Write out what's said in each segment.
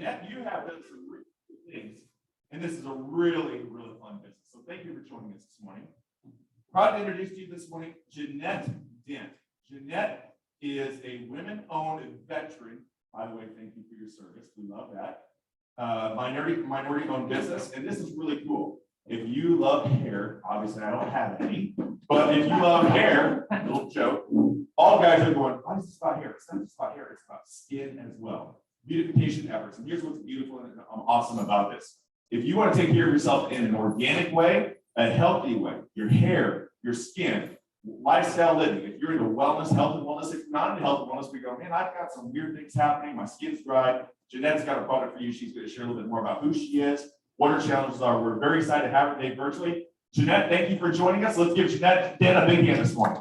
Jeanette, you have done some really cool things, and this is a really, really fun business. So thank you for joining us this morning. Proud to introduce to you this morning, Jeanette Dent. Jeanette is a women-owned and veteran. By the way, thank you for your service. We love that. Minority-owned business, and this is really cool. If you love hair, obviously I don't have any, but if you love hair, little joke, all guys are going, why is this about hair? It's not just about hair, it's about skin as well. Beautification efforts. And here's what's beautiful and awesome about this. If you want to take care of yourself in an organic way, a healthy way, your hair, your skin, lifestyle living, if you're into wellness, health and wellness, if you're not into health and wellness, we go, man, I've got some weird things happening. My skin's dry. Jeanette's got a product for you. She's going to share a little bit more about who she is, what her challenges are. We're very excited to have her today virtually. Jeanette, thank you for joining us. Let's give Jeanette Dan a big hand this morning.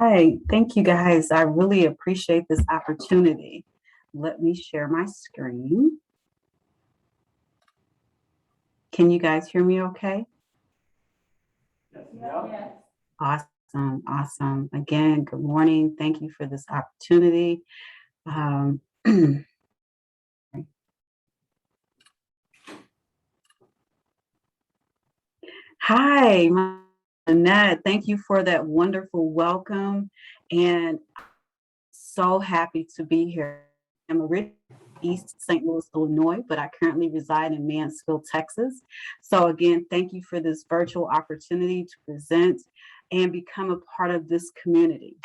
Hi, thank you guys. I really appreciate this opportunity. Let me share my screen. Can you guys hear me okay? Yes. Awesome. Again, good morning. Thank you for this opportunity. Hi, Annette. Thank you for that wonderful welcome. And I'm so happy to be here. I'm originally East St. Louis, Illinois, but I currently reside in Mansfield, Texas. So again, thank you for this virtual opportunity to present and become a part of this community.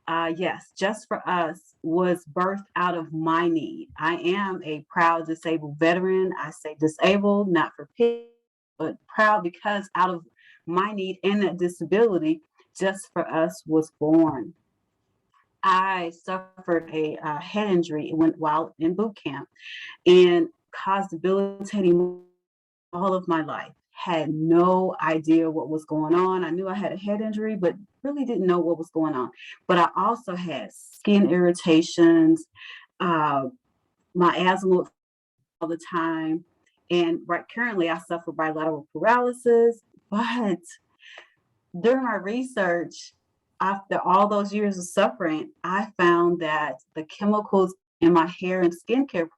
Yes, Jus4Us was birthed out of my need. I am a proud disabled veteran. I say disabled, not for pity, but proud because out of my need and that disability, Jus4Us was born. I suffered a head injury while in boot camp and caused debilitating all of my life. Had no idea what was going on. I knew I had a head injury, but really didn't know what was going on. But I also had skin irritations, my asthma all the time. And currently I suffer bilateral paralysis. But during my research, after all those years of suffering, I found that the chemicals in my hair and skincare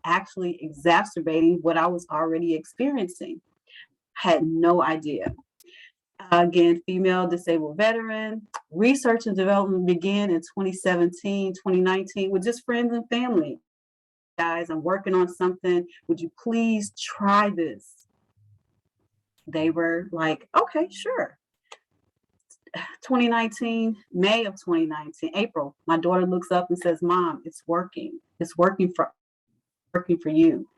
actually exacerbating what I was already experiencing. Had no idea. Again, female disabled veteran. Research and development began in 2017, 2019 with just friends and family. Guys, I'm working on something. Would you please try this? They were like, okay, sure. 2019, May of 2019, April, my daughter looks up and says, Mom, it's working. It's working for you.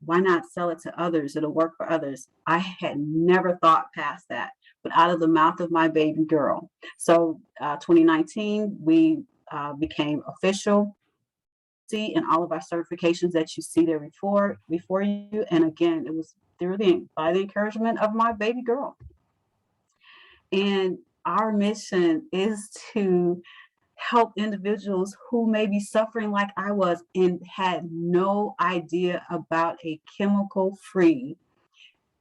Why not sell it to others? It'll work for others. I had never thought past that, but out of the mouth of my baby girl. So 2019, we became official and all of our certifications that you see there before you. And again, it was by the encouragement of my baby girl. And our mission is to help individuals who may be suffering like I was and had no idea about a chemical-free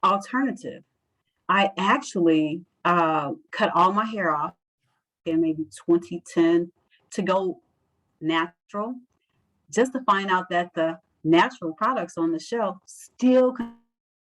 alternative. I actually cut all my hair off in maybe 2010 to go natural, just to find out that the natural products on the shelf still contain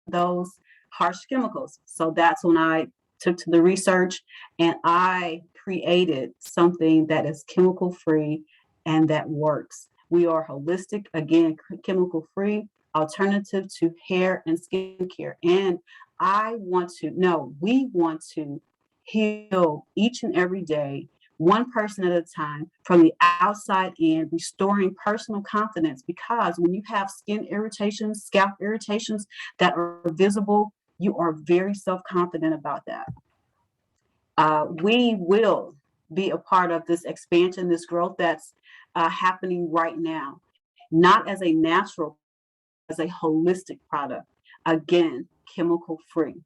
those harsh chemicals. So that's when I took to the research and I created something that is chemical free and that works. We are holistic, again, chemical free alternative to hair and skincare. And we want to heal each and every day, one person at a time from the outside in, restoring personal confidence. Because when you have skin irritations, scalp irritations that are visible, you are very self-confident about that. We will be a part of this expansion, this growth that's happening right now, not as a natural, as a holistic product. Again, chemical-free.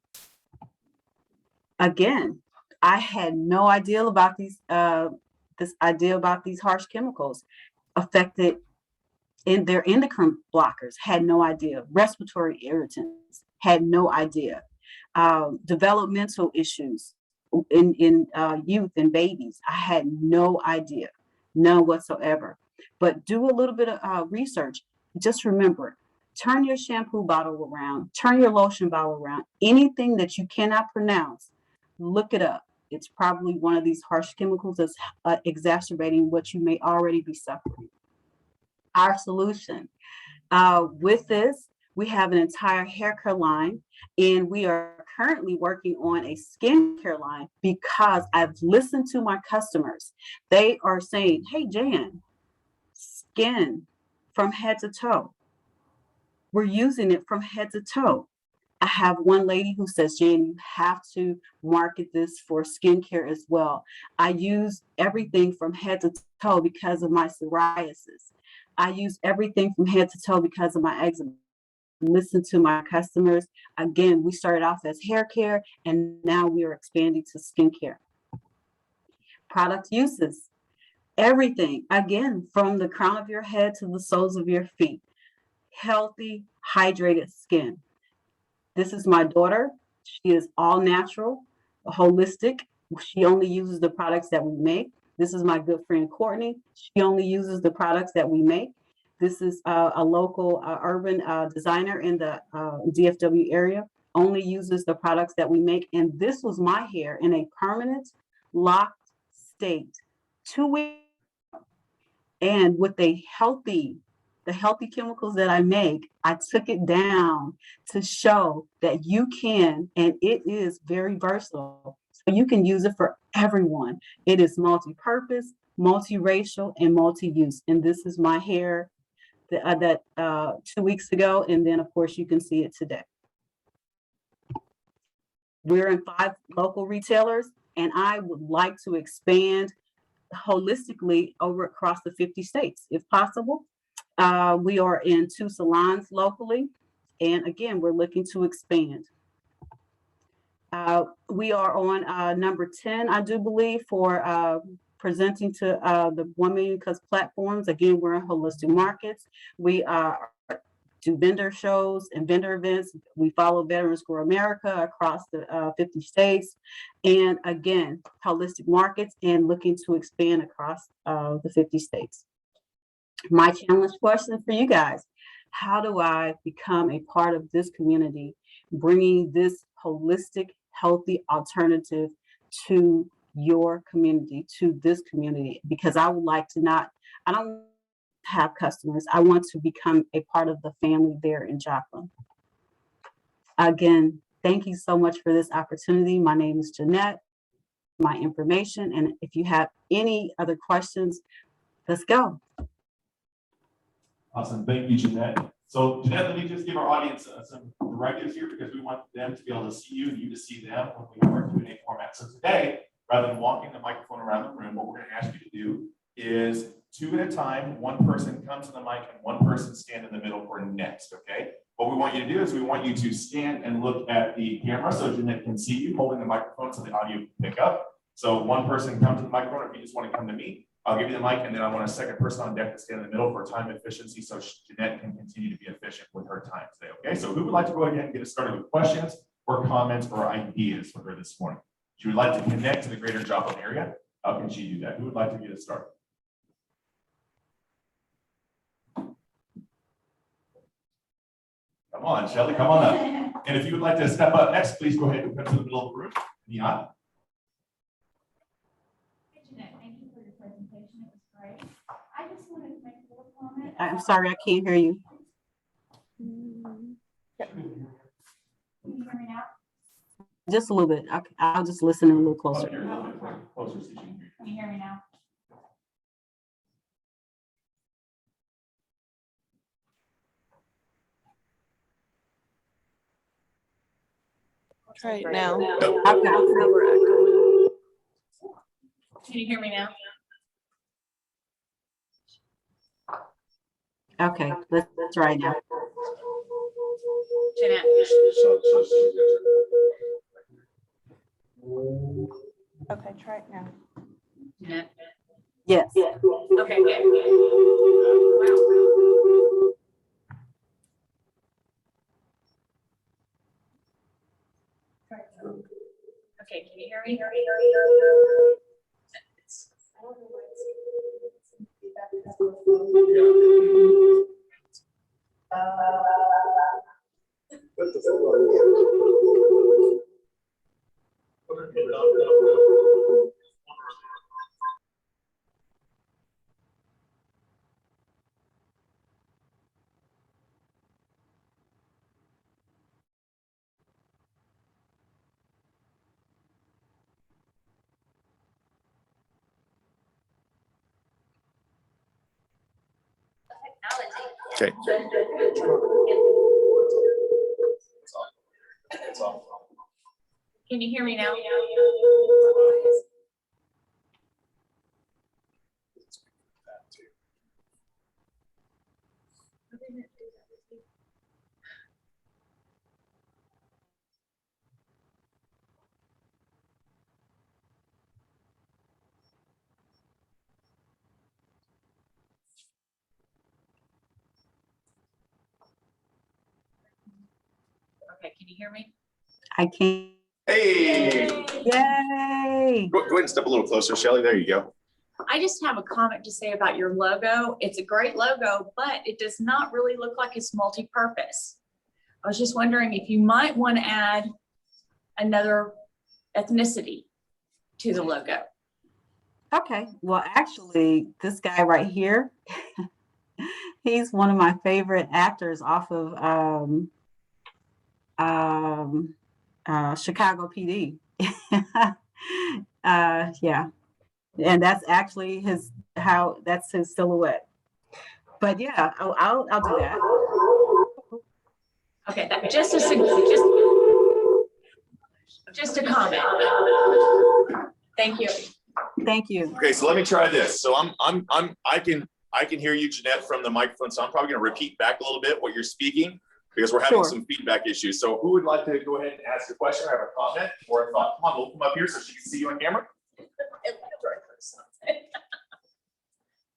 Again, I had no idea about these harsh chemicals affected in their endocrine blockers. Had no idea. Respiratory irritants. Had no idea. Developmental issues in youth and babies. I had no idea. none whatsoever. But do a little bit of research. Just remember, turn your shampoo bottle around, turn your lotion bottle around. Anything that you cannot pronounce, look it up. It's probably one of these harsh chemicals that's exacerbating what you may already be suffering. Our solution. With this, we have an entire hair care line, and we are currently working on a skincare line because I've listened to my customers. They are saying, hey, Jan, skin from head to toe. We're using it from head to toe. I have one lady who says, Jan, you have to market this for skincare as well. I use everything from head to toe because of my psoriasis. I use everything from head to toe because of my eczema. Listen to my customers. Again, we started off as hair care, and now we are expanding to skincare. Product uses. Everything, again, from the crown of your head to the soles of your feet. Healthy, hydrated skin. This is my daughter. She is all natural, holistic. She only uses the products that we make. This is my good friend Courtney. She only uses the products that we make. This is a local urban designer in the DFW area, only uses the products that we make. And this was my hair in a permanent locked state 2 weeks. And with the healthy chemicals that I make, I took it down to show that you can, and it is very versatile. So you can use it for everyone. It is multi-purpose, multiracial, and multi-use. And this is my hair that 2 weeks ago. And then of course you can see it today. We're in 5 local retailers, and I would like to expand holistically over across the 50 states, if possible. We are in 2 salons locally, and again, we're looking to expand. We are on number 10, I do believe, for presenting to the 1 Million Cuts platforms. Again, we're in holistic markets. We do vendor shows and vendor events. We follow Veterans Grow America across the 50 states. And again, holistic markets and looking to expand across the 50 states. My challenge question for you guys: how do I become a part of this community, bringing this holistic, healthy alternative to your community, to this community? Because I would like to I don't have customers. I want to become a part of the family there in Joplin. Again, thank you so much for this opportunity. My name is Jeanette, my information. And if you have any other questions, let's go. Awesome. Thank you, Jeanette. So Jeanette, let me just give our audience some directives here, because we want them to be able to see you and you to see them when we have our Q&A format. So today, rather than walking the microphone around the room, what we're going to ask you to do is 2 at a time, 1 person comes to the mic and 1 person stand in the middle for next, okay? What we want you to do is we want you to stand and look at the camera so Jeanette can see you holding the microphone so the audio can pick up. So 1 person come to the microphone. If you just want to come to me, I'll give you the mic, and then I want a 2nd person on deck to stand in the middle for time efficiency so Jeanette can continue to be efficient with her time today, okay? So who would like to go ahead and get us started with questions or comments or ideas for her this morning? She would like to connect to the greater Joplin area. How can she do that? Who would like to get us started? Come on, Shelly, come on up. And if you would like to step up next, please go ahead and come to the middle of the room. Neon. Hey, Jeanette, thank you for your presentation. It was great. I just wanted to make a little comment. I'm sorry, I can't hear you. Can you hear me now? Just a little bit. I'll just listen a little closer. Here, a little bit closer so you can hear. Can you hear me now? Right now. Can you hear me now? Okay, let's try it now. Jeanette. Okay, try it now. Jeanette. Yes. Okay, good. Wow. Okay, can you hear me? Okay. Can you hear me now? Okay, can you hear me? I can't. Hey, Yay! go ahead and step a little closer, Shelley. There you go. I just have a comment to say about your logo. It's a great logo, but it does not really look like it's multi-purpose. I was just wondering if you might want to add another ethnicity to the logo. Okay, well, actually, this guy right here, he's one of my favorite actors off of Chicago PD. Yeah, and that's actually that's his silhouette. But yeah, I'll do that. Okay, that just a comment. Thank you. Thank you. Okay, so let me try this. So I can hear you, Jeanette, from the microphone. So I'm probably going to repeat back a little bit what you're speaking because we're having Sure. some feedback issues. So who would like to go ahead and ask a question or have a comment or a thought? Come on, we'll come up here so she can see you on camera.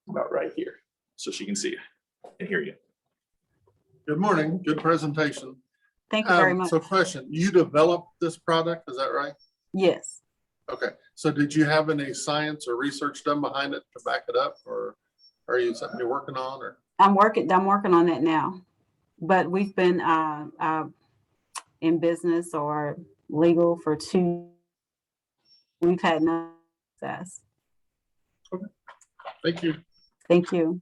About right here, so she can see you and hear you. Good morning. Good presentation. Thank you very much. So question, you developed this product, is that right? Yes. Okay, so did you have any science or research done behind it to back it up, or are you something you're working on, or? I'm working on that now, but we've been in business or legal for 2. We've had no success. Thank you. Thank you.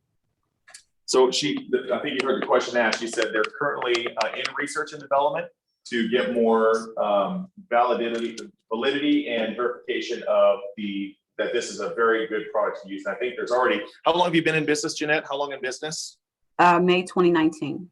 So I think you heard the question asked. She said they're currently in research and development to get more validity and verification of that this is a very good product to use. And I think there's already, how long have you been in business, Jeanette? How long in business? May 2019.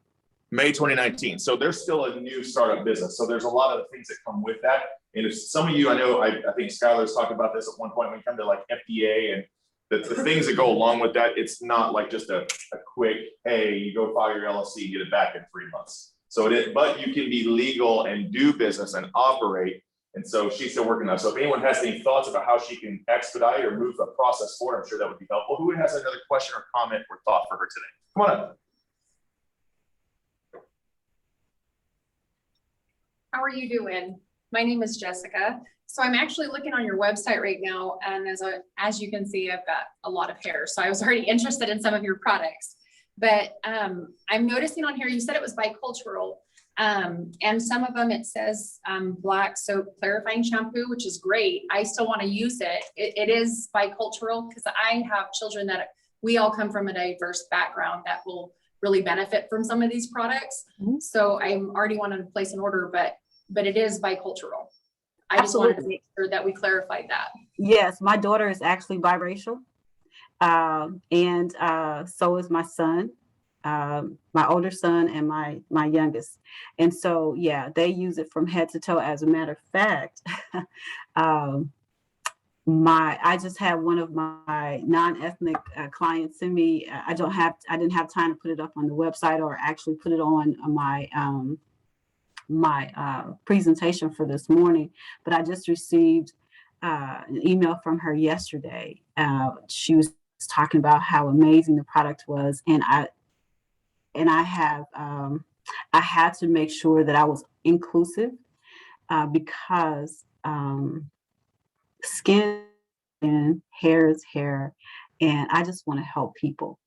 May 2019. So there's still a new startup business. So there's a lot of things that come with that. And if some of you, I know, I think Skylar's talked about this at one point when you come to like FDA and the things that go along with that, it's not like just a quick, hey, you go file your LLC and get it back in 3 months. So but you can be legal and do business and operate. And so she's still working on that. So if anyone has any thoughts about how she can expedite or move the process forward, I'm sure that would be helpful. Who has another question or comment or thought for her today? Come on up. How are you doing? My name is Jessica. So I'm actually looking on your website right now, and as you can see, I've got a lot of hair. So I was already interested in some of your products, but I'm noticing on here, you said it was bicultural, and some of them it says black soap clarifying shampoo, which is great. I still want to use it. It is bicultural because I have children that we all come from a diverse background that will really benefit from some of these products. Mm-hmm. So I'm already wanting to place an order, but it is bicultural. I just wanted to make sure that we clarified that. Yes, my daughter is actually biracial, and so is my son, my older son, and my youngest. And so, yeah, they use it from head to toe. As a matter of fact, I just had one of my non-ethnic clients send me. I didn't have time to put it up on the website or actually put it on my presentation for this morning, but I just received an email from her yesterday. She was talking about how amazing the product was, and I had to make sure that I was inclusive because skin and hair is hair, and I just want to help people.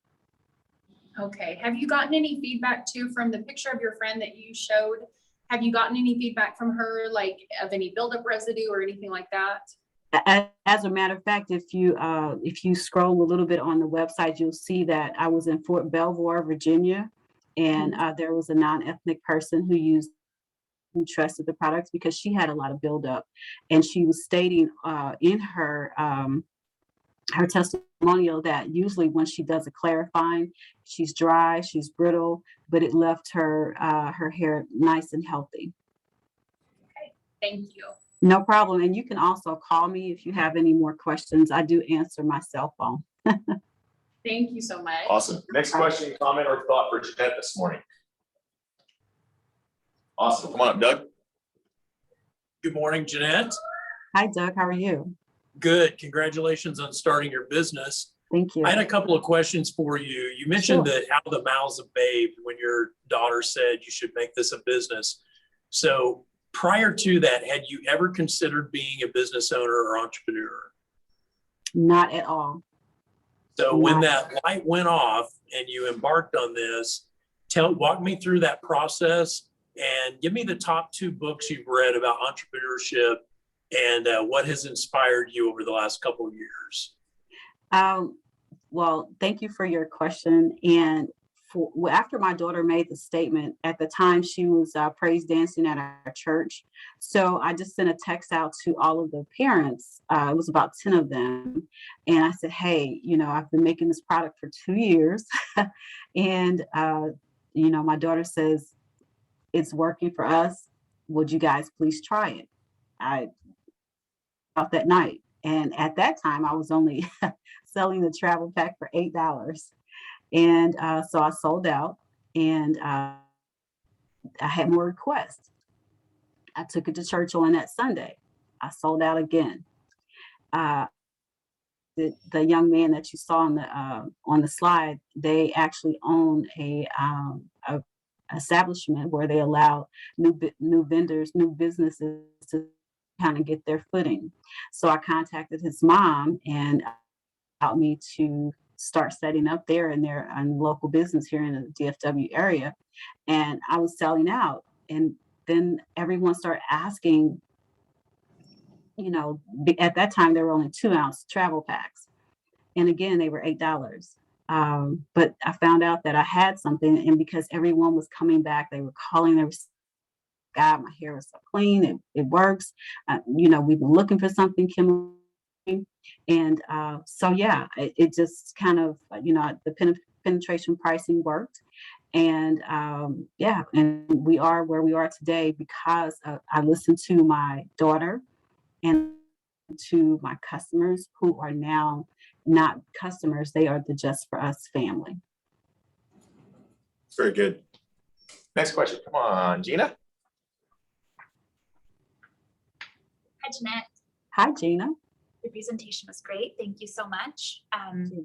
Okay, have you gotten any feedback too from the picture of your friend that you showed? Have you gotten any feedback from her, like of any buildup residue or anything like that? As a matter of fact, if you scroll a little bit on the website, you'll see that I was in Fort Belvoir, Virginia, and there was a non-ethnic person who trusted the products because she had a lot of buildup, and she was stating in her testimonial that usually when she does a clarifying, she's dry, she's brittle, but it left her her hair nice and healthy. Thank you. No problem. And you can also call me if you have any more questions. I do answer my cell phone. Thank you so much. Awesome. Next question, comment, or thought for Jeanette this morning? Awesome. Come on up, Doug. Good morning, Jeanette. Hi, Doug. How are you? Good. Congratulations on starting your business. Thank you. I had a couple of questions for you. You mentioned Sure. that out of the mouths of babes when your daughter said you should make this a business. So prior to that, had you ever considered being a business owner or entrepreneur? Not at all. So when that light went off and you embarked on this, walk me through that process and give me the top 2 books you've read about entrepreneurship and what has inspired you over the last couple of years. Well, thank you for your question. And after my daughter made the statement, at the time she was praise dancing at our church. So I just sent a text out to all of the parents. It was about 10 of them. And I said, hey, I've been making this product for 2 years. And, my daughter says, it's working for us. Would you guys please try it? I out that night. And at that time, I was only selling the travel pack for $8. And so I sold out, and I had more requests. I took it to church on that Sunday. I sold out again. The young man that you saw on the slide, they actually own a establishment where they allow new vendors, new businesses to kind of get their footing. So I contacted his mom and allowed me to start setting up there in their local business here in the DFW area. And I was selling out. And then everyone started asking, at that time there were only 2-ounce travel packs. And again, they were $8. But I found out that I had something, and because everyone was coming back, they were calling, they were, God, my hair is so clean, it works. We've been looking for something, Kim. And so, yeah, it just kind of, the penetration pricing worked. And and we are where we are today because I listened to my daughter and to my customers who are now not customers. They are the Jus4Us family. Very good. Next question. Come on, Gina. Hi, Jeanette. Hi, Gina. Your presentation was great. Thank you so much.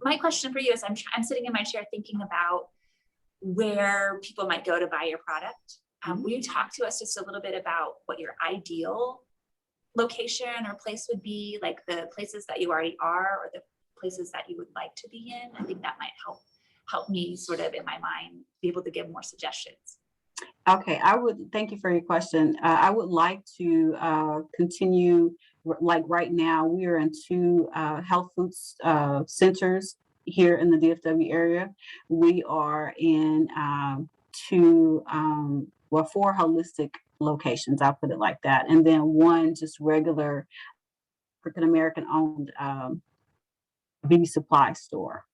My question for you is I'm sitting in my chair thinking about where people might go to buy your product. Will you talk to us just a little bit about what your ideal location or place would be, like the places that you already are or the places that you would like to be in? I think that might help me sort of in my mind be able to give more suggestions. Okay, thank you for your question. I would like to continue, like right now, we are in 2 health food centers here in the DFW area. We are in 4 holistic locations, I'll put it like that. And then 1 just regular African-American owned beauty supply store.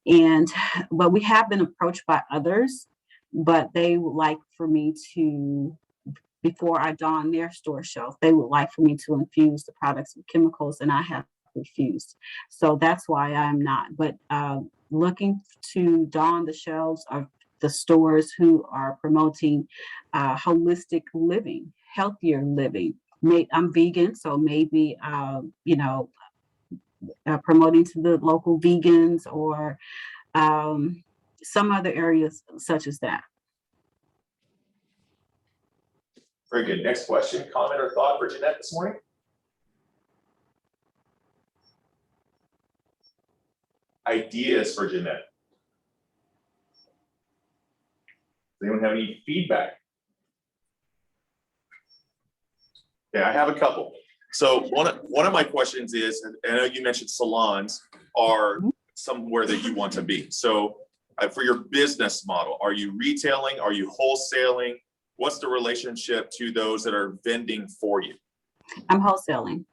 But we have been approached by others, but they would like for me to, before I don their store shelf, they would like for me to infuse the products with chemicals, and I have refused. So that's why I'm not. But looking to don the shelves of the stores who are promoting holistic living, healthier living. I'm vegan, so maybe promoting to the local vegans or some other areas such as that. Very good. Next question, comment, or thought for Jeanette this morning? Ideas for Jeanette. Does anyone have any feedback? Okay, I have a couple. So one of my questions is, and I know you mentioned salons are somewhere that you want to be. So for your business model, are you retailing? Are you wholesaling? What's the relationship to those that are vending for you? I'm wholesaling.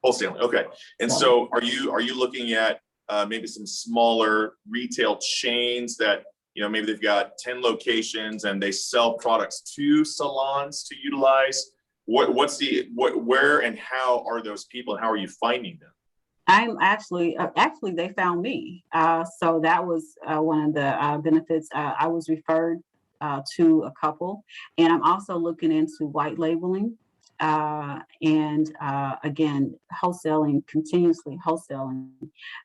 Wholesaling, okay. And so are you looking at maybe some smaller retail chains that, maybe they've got 10 locations and they sell products to salons to utilize? Where and how are those people and how are you finding them? I'm actually they found me. So that was one of the benefits. I was referred to a couple, and I'm also looking into white labeling. And again, continuously wholesaling,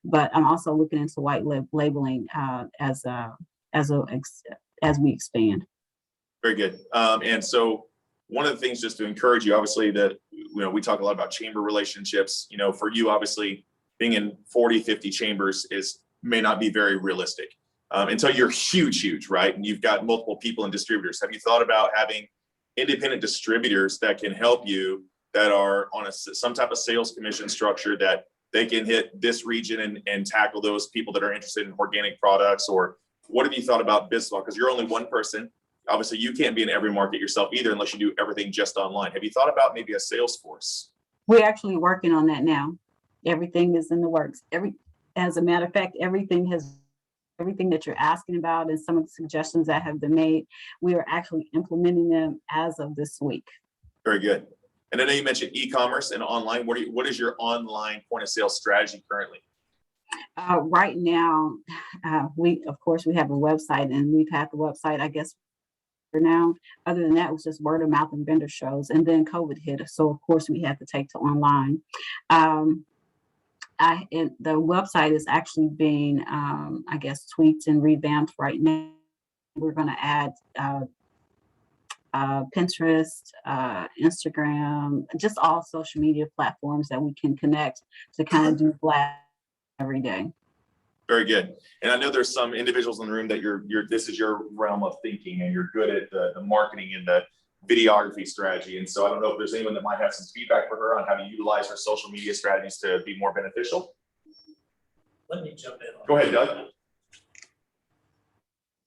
but I'm also looking into white labeling as we expand. Very good. And so one of the things, just to encourage you, obviously, that we talk a lot about chamber relationships. For you, obviously, being in 40, 50 chambers may not be very realistic until you're huge, right? And you've got multiple people and distributors. Have you thought about having independent distributors that can help you, that are on some type of sales commission structure, that they can hit this region and tackle those people that are interested in organic products? Or what have you thought about business model? Because you're only one person. Obviously, you can't be in every market yourself either, unless you do everything just online. Have you thought about maybe a sales force? We're actually working on that now. Everything is in the works. As a matter of fact, everything that you're asking about and some of the suggestions that have been made, we are actually implementing them as of this week. Very good. And I know you mentioned e-commerce and online. What is your online point of sale strategy currently? Right now, we have a website, and we've had the website, I guess, for now. Other than that, it was just word of mouth and vendor shows, and then COVID hit, so of course we had to take to online. And the website is actually being, tweaked and revamped right now. We're going to add Pinterest, Instagram, just all social media platforms that we can connect to kind of do flat every day. Very good. And I know there's some individuals in the room that this is your realm of thinking, and you're good at the marketing and the videography strategy. And so I don't know if there's anyone that might have some feedback for her on how to utilize her social media strategies to be more beneficial. Let me jump in. Go ahead, Doug.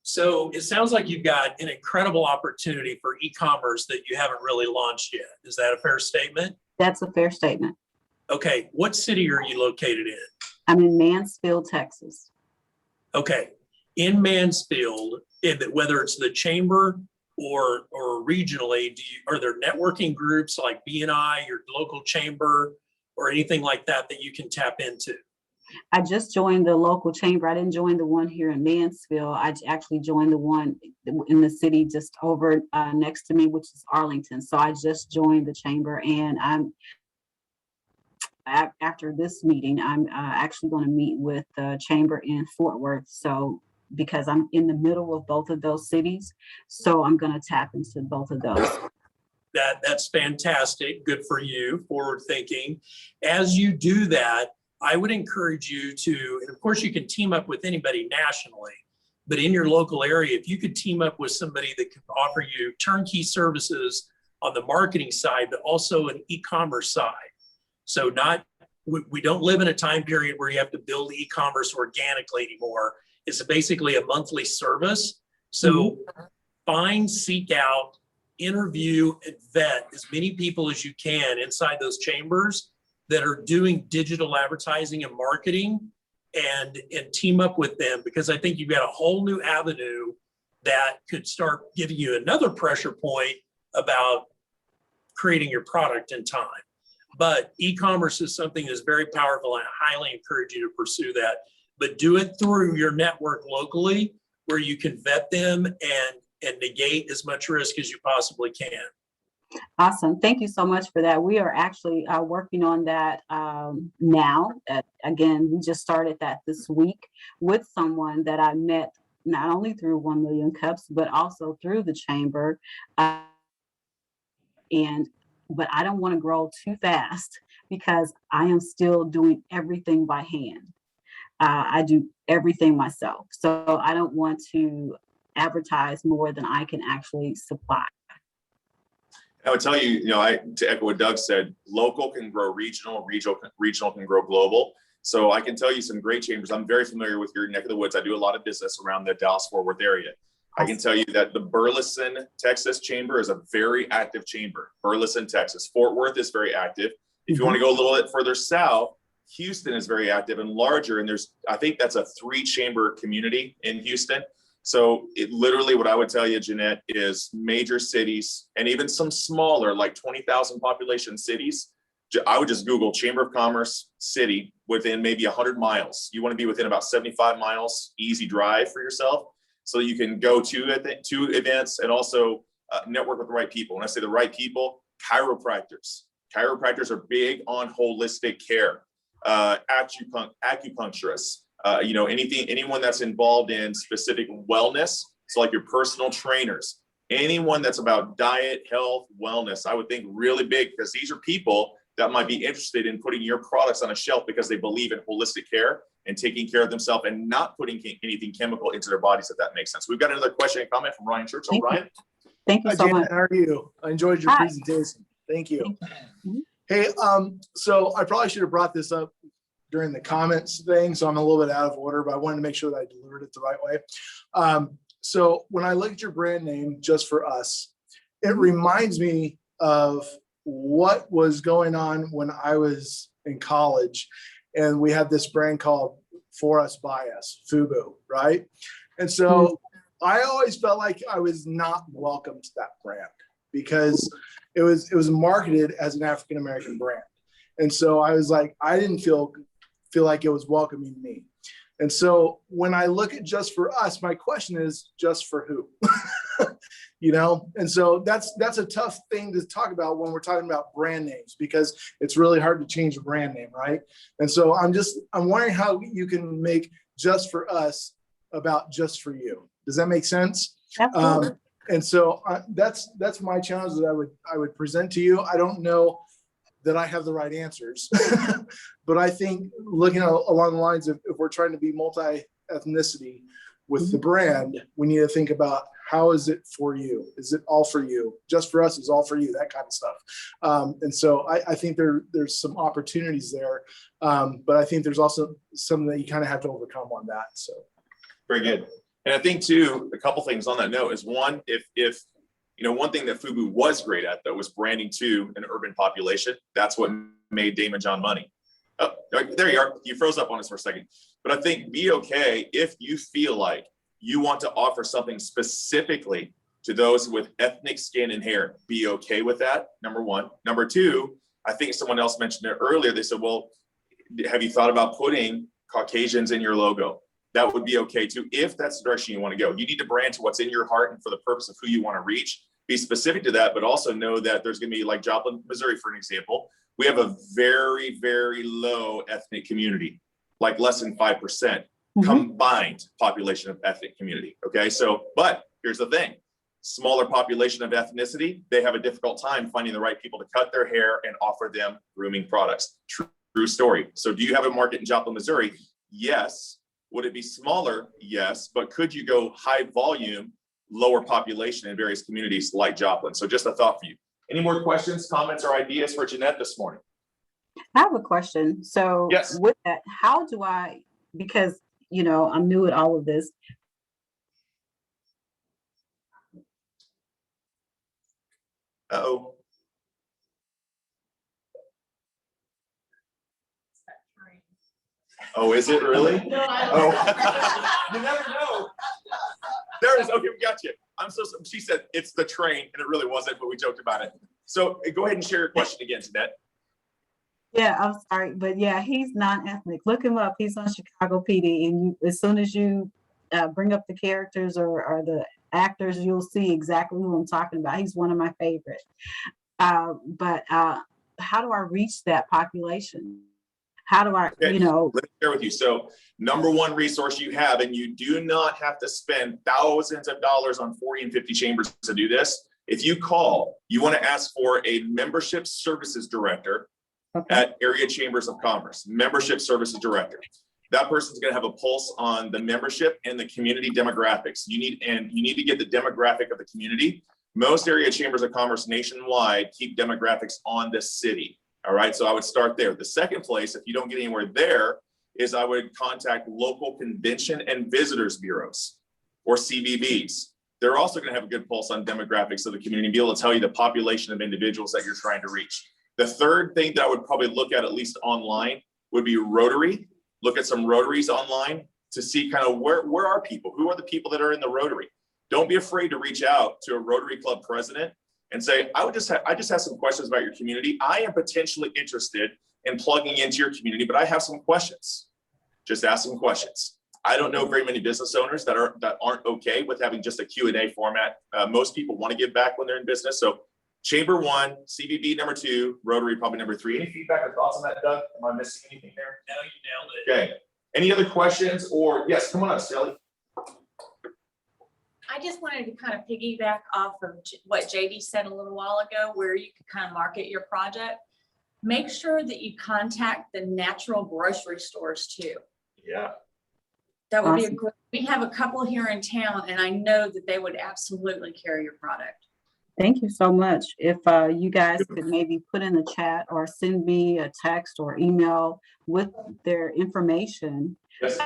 So it sounds like you've got an incredible opportunity for e-commerce that you haven't really launched yet. Is that a fair statement? That's a fair statement. Okay. What city are you located in? I'm in Mansfield, Texas. Okay. In Mansfield, whether it's the chamber or regionally, are there networking groups like BNI, your local chamber, or anything like that you can tap into? I just joined the local chamber. I didn't join the one here in Mansfield. I actually joined the one in the city just over next to me, which is Arlington. So I just joined the chamber, and after this meeting, I'm actually going to meet with the chamber in Fort Worth. So because I'm in the middle of both of those cities, so I'm going to tap into both of those. That's fantastic. Good for you. Forward thinking. As you do that, I would encourage you to, and of course you can team up with anybody nationally, but in your local area, if you could team up with somebody that could offer you turnkey services on the marketing side, but also an e-commerce side. So we don't live in a time period where you have to build e-commerce organically anymore. It's basically a monthly service. So seek out, interview, and vet as many people as you can inside those chambers that are doing digital advertising and marketing, and team up with them, because I think you've got a whole new avenue that could start giving you another pressure point about creating your product in time. But e-commerce is something that's very powerful, and I highly encourage you to pursue that. But do it through your network locally, where you can vet them and negate as much risk as you possibly can. Awesome. Thank you so much for that. We are actually working on that now. Again, we just started that this week with someone that I met not only through 1 Million Cups, but also through the chamber. But I don't want to grow too fast because I am still doing everything by hand. I do everything myself. So I don't want to advertise more than I can actually supply. I would tell you, to echo what Doug said, local can grow regional, regional can grow global. So I can tell you some great chambers. I'm very familiar with your neck of the woods. I do a lot of business around the Dallas-Fort Worth area. I can tell you that the Burleson, Texas chamber is a very active chamber. Burleson, Texas. Fort Worth is very active. If you want to go a little bit further south, Houston is very active and larger. And I think that's a 3-chamber community in Houston. So it literally, what I would tell you, Jeanette, is major cities and even some smaller, like 20,000 population cities. I would just Google Chamber of Commerce city within maybe 100 miles. You want to be within about 75 miles, easy drive for yourself, so that you can go to events and also network with the right people. When I say the right people, chiropractors. Chiropractors are big on holistic care. Acupuncturists. Anyone that's involved in specific wellness. So like your personal trainers, anyone that's about diet, health, wellness, I would think really big, because these are people that might be interested in putting your products on a shelf because they believe in holistic care and taking care of themselves and not putting anything chemical into their bodies, if that makes sense. We've got another question and comment from Ryan Churchill. Ryan? Thank you Hi, so Janet, much. how are you? I enjoyed your Hi. presentation. Thank you. Mhm. Hey, so I probably should have brought this up during the comments thing, so I'm a little bit out of order, but I wanted to make sure that I delivered it the right way. So when I look at your brand name, Jus4Us, it reminds me of what was going on when I was in college, and we had this brand called For Us By Us, FUBU, right? And so I always felt like I was not welcome to that brand because it was marketed as an African American brand. And so I was like, I didn't feel like it was welcoming me. And so when I look at Jus4Us, my question is, just for who? And so that's a tough thing to talk about when we're talking about brand names, because it's really hard to change a brand name, right? And so I'm wondering how you can make Jus4Us about just for you. Does that make sense? Absolutely. And so that's my challenge that I would present to you. I don't know that I have the right answers, but I think looking along the lines of, if we're trying to be multi-ethnicity with the brand, we need to think about, how is it for you? Is it all for you? Jus4Us is all for you, that kind of stuff. And so I think there's some opportunities there, but I think there's also something that you kind of have to overcome on that. So Very good. And I think too, a couple things on that note is, one, if one thing that FUBU was great at, though, was branding to an urban population. That's what made Damon John money. Oh, there you are. You froze up on us for a second. But I think be okay if you feel like you want to offer something specifically to those with ethnic skin and hair. Be okay with that, number one. Number two, I think someone else mentioned it earlier. They said, well, have you thought about putting Caucasians in your logo? That would be okay too, if that's the direction you want to go. You need to brand to what's in your heart and for the purpose of who you want to reach. Be specific to that, but also know that there's going to be, like Joplin, Missouri, for an example, we have a very, very low ethnic community, like less than 5% combined population of ethnic community. Okay, so, but here's the thing, smaller population of ethnicity, they have a difficult time finding the right people to cut their hair and offer them grooming products. True story. So do you have a market in Joplin, Missouri? Yes. Would it be smaller? Yes. But could you go high volume, lower population in various communities like Joplin? So just a thought for you. Any more questions, comments, or ideas for Jeanette this morning? I have a question. So Yes. with that, how do I, because, I'm new at all of this. Uh-oh. Oh, is it really? Oh, you never know. There it is. Okay, we got you. She said it's the train, and it really wasn't, but we joked about it. So go ahead and share your question again, Jeanette. Yeah, I'm sorry, but yeah, he's non-ethnic. Look him up. He's on Chicago PD, and as soon as you bring up the characters or the actors, you'll see exactly who I'm talking about. He's one of my favorites. But how do I reach that population? How do I, Okay. Let me share with you. So number one resource you have, and you do not have to spend thousands of dollars on 40 and 50 chambers to do this. If you call, you want to ask for a membership services director at Area Chambers of Commerce, membership services director. that person's going to have a pulse on the membership and the community demographics. You need to get the demographic of the community. Most area chambers of commerce nationwide keep demographics on the city. All right, so I would start there. The second place, if you don't get anywhere there, is I would contact local convention and visitors bureaus or CVBs. They're also going to have a good pulse on demographics of the community and be able to tell you the population of individuals that you're trying to reach. The third thing that I would probably look at least online, would be Rotary. Look at some Rotaries online to see kind of where are people? Who are the people that are in the Rotary? Don't be afraid to reach out to a Rotary Club president and say, I just have some questions about your community. I am potentially interested in plugging into your community, but I have some questions. Just ask some questions. I don't know very many business owners that aren't okay with having just a Q&A format. Most people want to give back when they're in business. So Chamber 1, CVB number 2, Rotary probably number 3. Any feedback or thoughts on that, Doug? Am I missing anything there? No, you nailed it. Okay. Any other questions? Or yes, come on up, Sally. I just wanted to kind of piggyback off of what JD said a little while ago, where you can kind of market your project. Make sure that you contact the natural grocery stores too. Yeah. That would be a Awesome. great, we have a couple here in town and I know that they would absolutely carry your product. Thank you so much. If you guys could maybe put in the chat or send me a text or email with their information. Yes.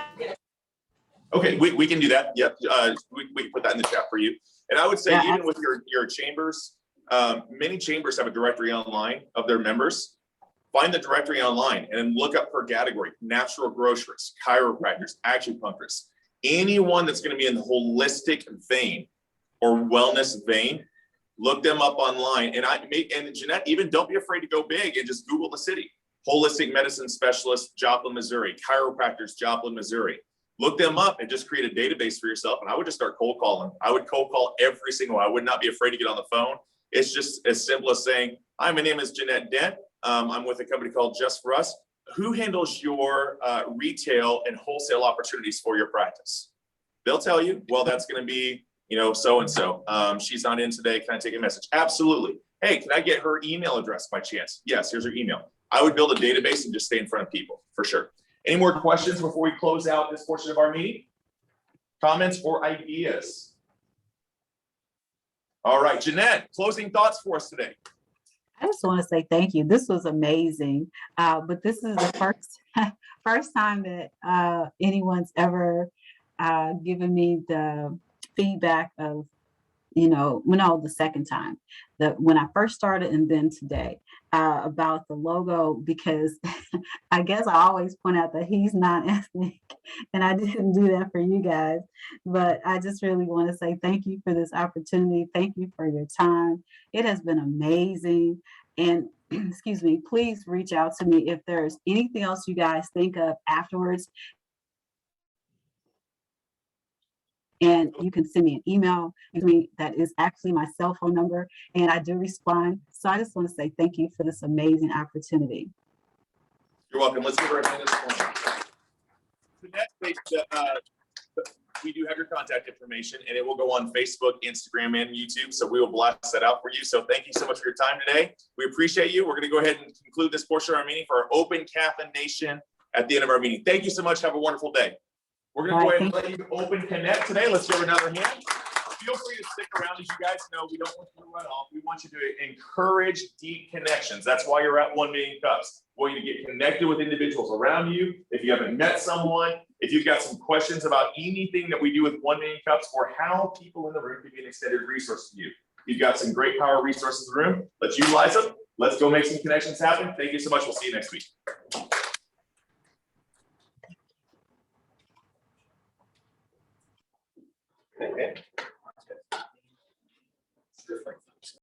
Okay, we can do that. Yep. We can put that in the chat for you. And I would say Yeah, even with your chambers, many chambers have a directory online of their members. Find the directory online and look up per category: natural groceries, chiropractors, acupuncturists, anyone that's going to be in the holistic vein or wellness vein. Look them up online. And Jeanette, even don't be afraid to go big and just Google the city. Holistic medicine specialist, Joplin, Missouri. Chiropractors, Joplin, Missouri. Look them up and just create a database for yourself. And I would just start cold calling. I would cold call every single one. I would not be afraid to get on the phone. It's just as simple as saying, hi, my name is Jeanette Dent. I'm with a company called Jus4Us. Who handles your retail and wholesale opportunities for your practice? They'll tell you, well, that's going to be, so-and-so. She's not in today. Can I take a message? Absolutely. Hey, can I get her email address by chance? Yes, here's her email. I would build a database and just stay in front of people for sure. Any more questions before we close out this portion of our meeting? Comments or ideas? All right, Jeanette, closing thoughts for us today. I just want to say thank you. This was amazing. But this is the first time that anyone's ever given me the feedback of, the second time, when I first started and then today, about the logo, because I guess I always point out that he's not ethnic and I didn't do that for you guys, but I just really want to say thank you for this opportunity. Thank you for your time. It has been amazing. And excuse me, please reach out to me if there's anything else you guys think of afterwards. And you can send me an email to me. That is actually my cell phone number, and I do respond. So I just want to say thank you for this amazing opportunity. You're welcome. Let's give her a hand this morning. We do have your contact information, and it will go on Facebook, Instagram, and YouTube. So we will blast that out for you. So thank you so much for your time today. We appreciate you. We're going to go ahead and conclude this portion of our meeting for our open caffeination at the end of our meeting. Thank you so much. Have a wonderful day. We're going to go ahead and let you open connect today. Let's give her another hand. Feel free to stick around. As you guys know, we don't want you to run off. We want you to encourage deep connections. That's why you're at 1 Million Cups. We want you to get connected with individuals around you. If you haven't met someone, if you've got some questions about anything that we do with 1 Million Cups or how people in the room can be an extended resource to you, you've got some great power resources in the room. Let's utilize them. Let's go make some connections happen. Thank you so much. We'll see you next week. Okay. It's different.